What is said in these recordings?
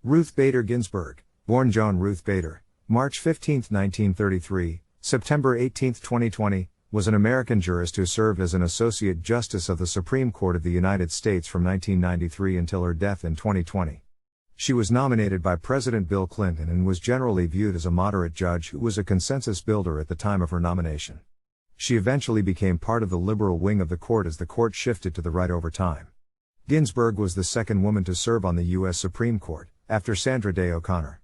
Ruth Bader Ginsburg, born Joan Ruth Bader, March 15, 1933, September 18, 2020, was an American jurist who served as an Associate Justice of the Supreme Court of the United States from 1993 until her death in 2020. She was nominated by President Bill Clinton and was generally viewed as a moderate judge who was a consensus builder at the time of her nomination. She eventually became part of the liberal wing of the court as the court shifted to the right over time. Ginsburg was the second woman to serve on the U.S. Supreme Court, after Sandra Day O'Connor.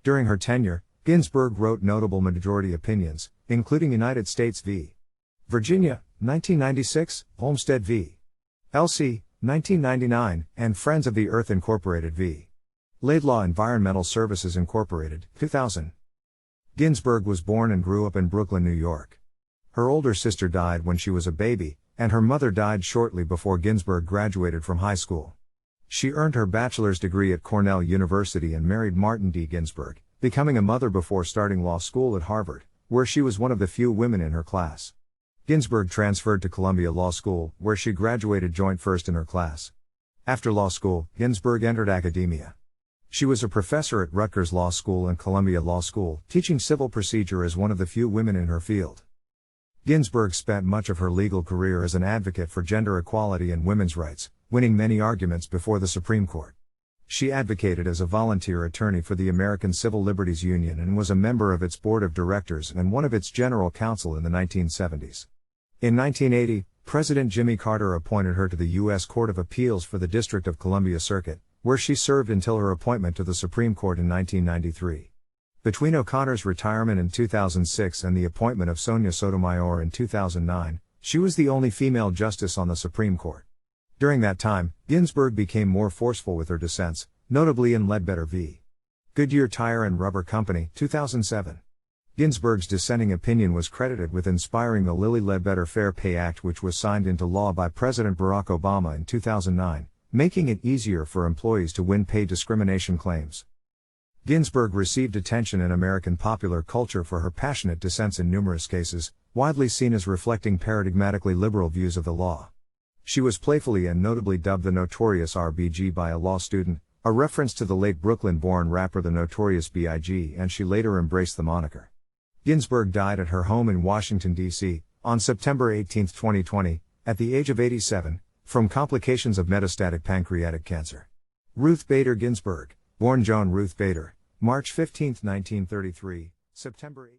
During her tenure, Ginsburg wrote notable majority opinions, including United States v. Virginia, 1996, Olmstead v. L.C., 1999, and Friends of the Earth Incorporated v. Laidlaw Environmental Services Incorporated, 2000. Ginsburg was born and grew up in Brooklyn, New York. Her older sister died when she was a baby, and her mother died shortly before Ginsburg graduated from high school. She earned her bachelor's degree at Cornell University and married Martin D. Ginsburg, becoming a mother before starting law school at Harvard, where she was one of the few women in her class. Ginsburg transferred to Columbia Law School, where she graduated joint first in her class. After law school, Ginsburg entered academia. She was a professor at Rutgers Law School and Columbia Law School, teaching civil procedure as one of the few women in her field. Ginsburg spent much of her legal career as an advocate for gender equality and women's rights, winning many arguments before the Supreme Court. She advocated as a volunteer attorney for the American Civil Liberties Union and was a member of its board of directors and one of its general counsel in the 1970s. In 1980, President Jimmy Carter appointed her to the U.S. Court of Appeals for the District of Columbia Circuit, where she served until her appointment to the Supreme Court in 1993. Between O'Connor's retirement in 2006 and the appointment of Sonia Sotomayor in 2009, she was the only female justice on the Supreme Court. During that time, Ginsburg became more forceful with her dissents, notably in Ledbetter v. Goodyear Tire and Rubber Company, 2007. Ginsburg's dissenting opinion was credited with inspiring the Lilly Ledbetter Fair Pay Act, which was signed into law by President Barack Obama in 2009, making it easier for employees to win pay discrimination claims. Ginsburg received attention in American popular culture for her passionate dissents in numerous cases, widely seen as reflecting paradigmatically liberal views of the law. She was playfully and notably dubbed the Notorious RBG by a law student, a reference to the late Brooklyn-born rapper the Notorious B.I.G., and she later embraced the moniker. Ginsburg died at her home in Washington, D.C., on September 18, 2020, at the age of 87, from complications of metastatic pancreatic cancer. Ruth Bader Ginsburg, born Joan Ruth Bader, March 15, 1933, September 8.